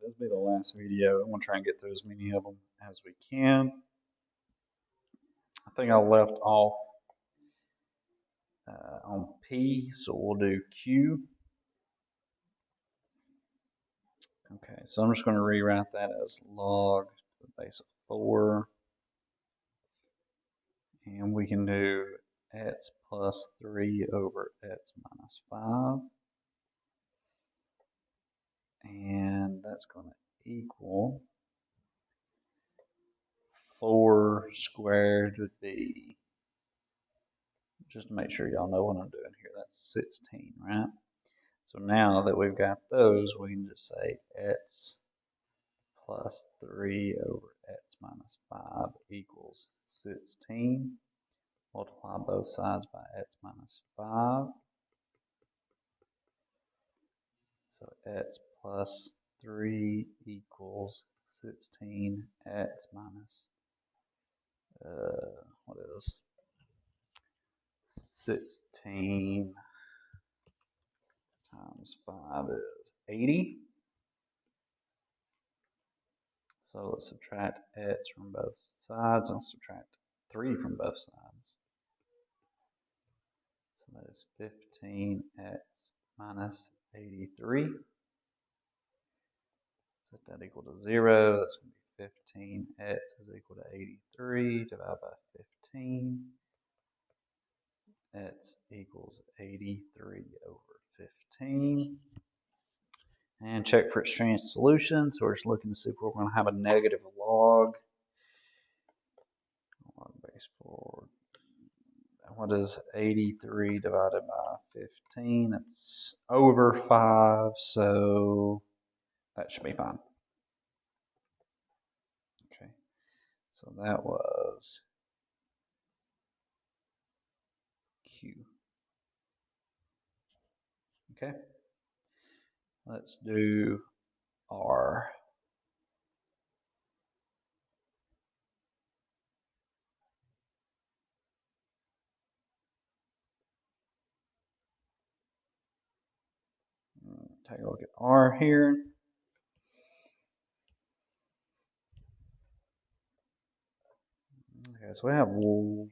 this will be the last video. I'm going to try and get through as many of them as we can. I think I left off on P, so we'll do Q. Okay, so I'm just going to rewrite that as log to the base of 4. And we can do x plus 3 over x minus 5. And that's going to equal 4 squared would be, just to make sure y'all know what I'm doing here, that's 16, right? So now that we've got those, we can just say x plus 3 over x minus 5 equals 16. Multiply both sides by x minus 5. So x plus 3 equals 16. X minus, what is 16 times 5 is 80. So let's subtract x from both sides and subtract 3 from both sides. So that is 15x minus 83. Set that equal to 0. That's going to be 15x is equal to 83 divided by 15. X equals 83 over 15. And check for extraneous solutions. So we're just looking to see if we're going to have a negative log. Log base 4. What is 83 divided by 15? It's over 5, so that should be fine. Okay, so that was Q. Okay, let's do R. Take a look at R here. Okay, so we have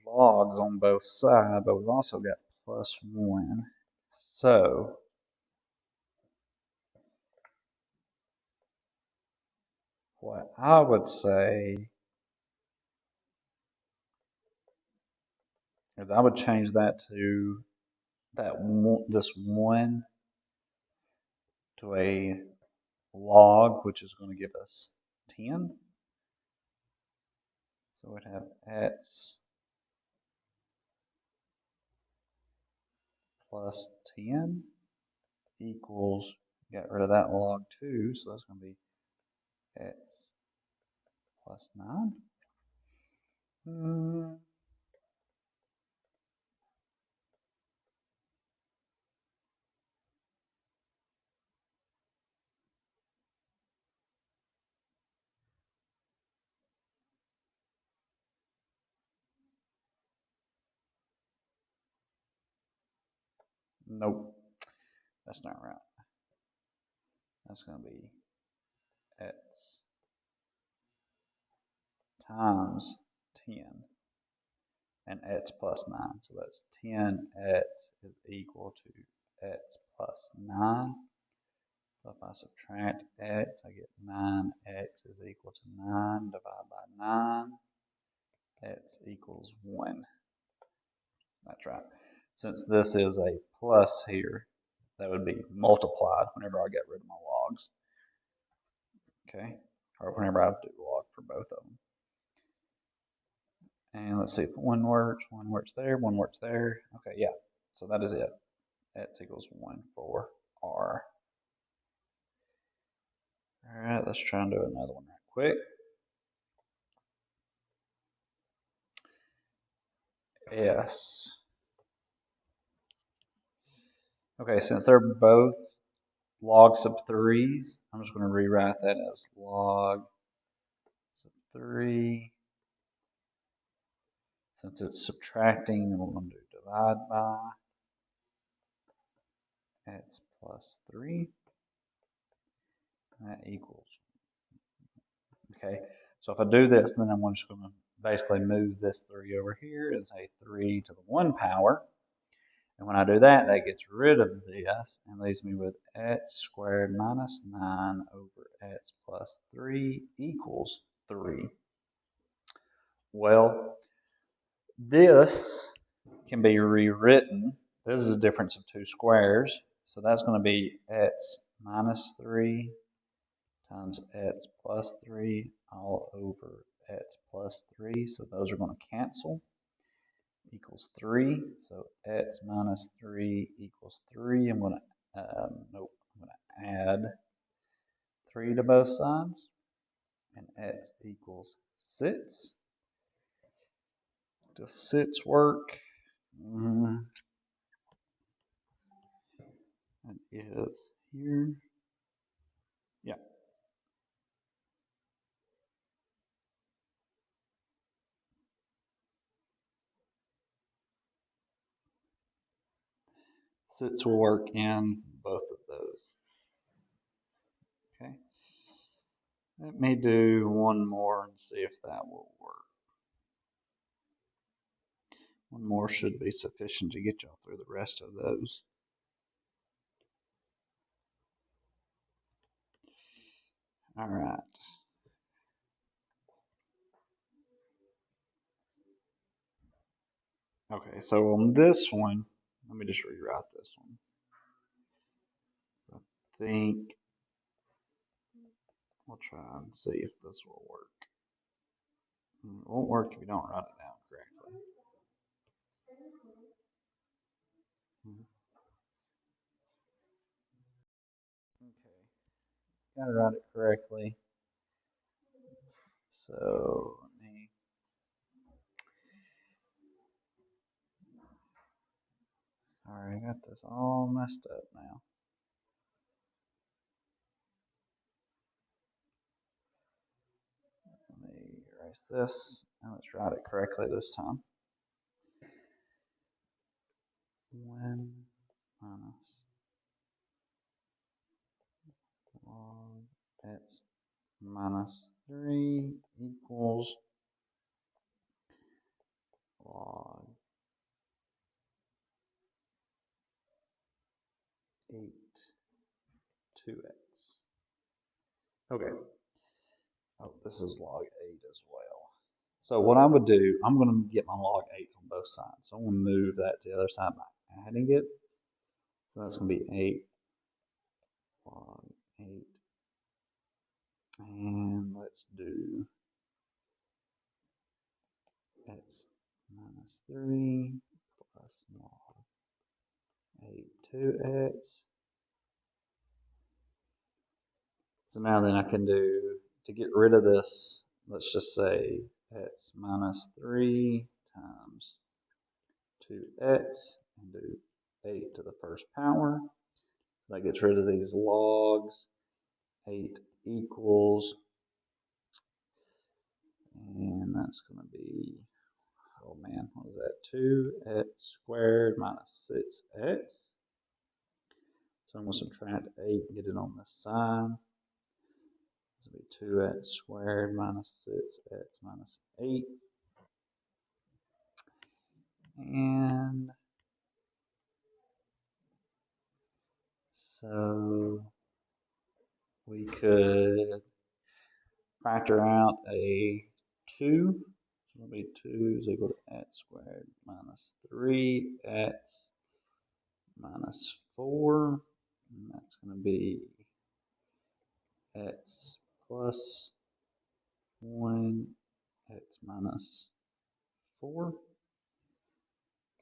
logs on both sides, but we've also got plus 1. So what I would say is I would change that to this 1 to a log, which is going to give us 10. So we'd have x plus 10 equals, get rid of that log 2, so that's going to be x plus 9. Nope, that's not right. That's going to be x times 10 and x plus 9. So that's 10x is equal to x plus 9. So if I subtract x, I get 9x is equal to 9 divided by 9. X equals 1. That's right. Since this is a plus here, that would be multiplied whenever I get rid of my logs. Okay, or whenever I do log for both of them. And let's see if one works there, one works there. Okay, yeah, so that is it. X equals 1 for R. All right, let's try and do another one right quick. S. Okay, since they're both log sub 3s, I'm just going to rewrite that as log sub 3. Since it's subtracting, we're going to do divide by x plus 3. That equals Okay, so if I do this, then I'm just going to basically move this 3 over here and say 3 to the 1 power. And when I do that, that gets rid of this and leaves me with x squared minus 9 over x plus 3 equals 3. Well, this can be rewritten. This is a difference of 2 squares. So that's going to be x minus 3 times x plus 3 all over x plus 3. So those are going to cancel. Equals 3. So x minus 3 equals 3. I'm going to, nope, I'm going to add 3 to both sides. And x equals 6. Does 6 work? It is here. Yeah. Sits will work in both of those. Okay. Let me do one more and see if that will work. One more should be sufficient to get y'all through the rest of those. All right. Okay, so on this one, let me just rewrite this one. I think we'll try and see if this will work. It won't work if you don't write it down correctly. Okay, gotta write it correctly. So let me. Alright, I got this all messed up now. Let me erase this and let's write it correctly this time. 1 minus log x minus 3 equals log 8 2x. Okay. Oh, this is log 8 as well. So what I would do, I'm going to get my log 8 on both sides. So I'm going to move that to the other side by adding it. So that's going to be 8 log 8. And let's do x minus 3 plus log 8 2x. So now then I can do, to get rid of this, let's just say x minus 3 times 2x and do 8 to the first power. So that gets rid of these logs. 8 equals, and that's going to be, oh man, what is that? 2x squared minus 6x. So I'm going to subtract 8 and get it on this side. This will be 2x squared minus 6x minus 8. And so we could factor out a 2. So it'll be 2 is equal to x squared minus 3x minus 4. And that's going to be x plus 1, x minus 4.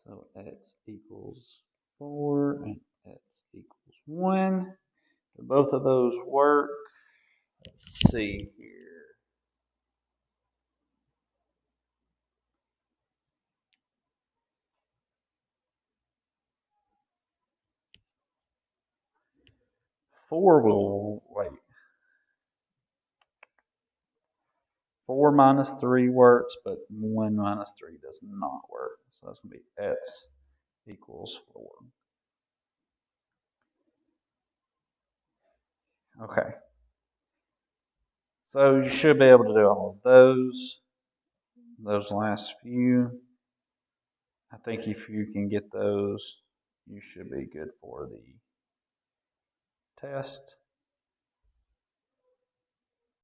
So x equals 4 and x equals 1. Do both of those work? Let's see here. Four will, wait. 4 minus 3 works, but 1 minus 3 does not work. So that's going to be x equals 4. Okay. So you should be able to do all of those last few. I think if you can get those, you should be good for the test.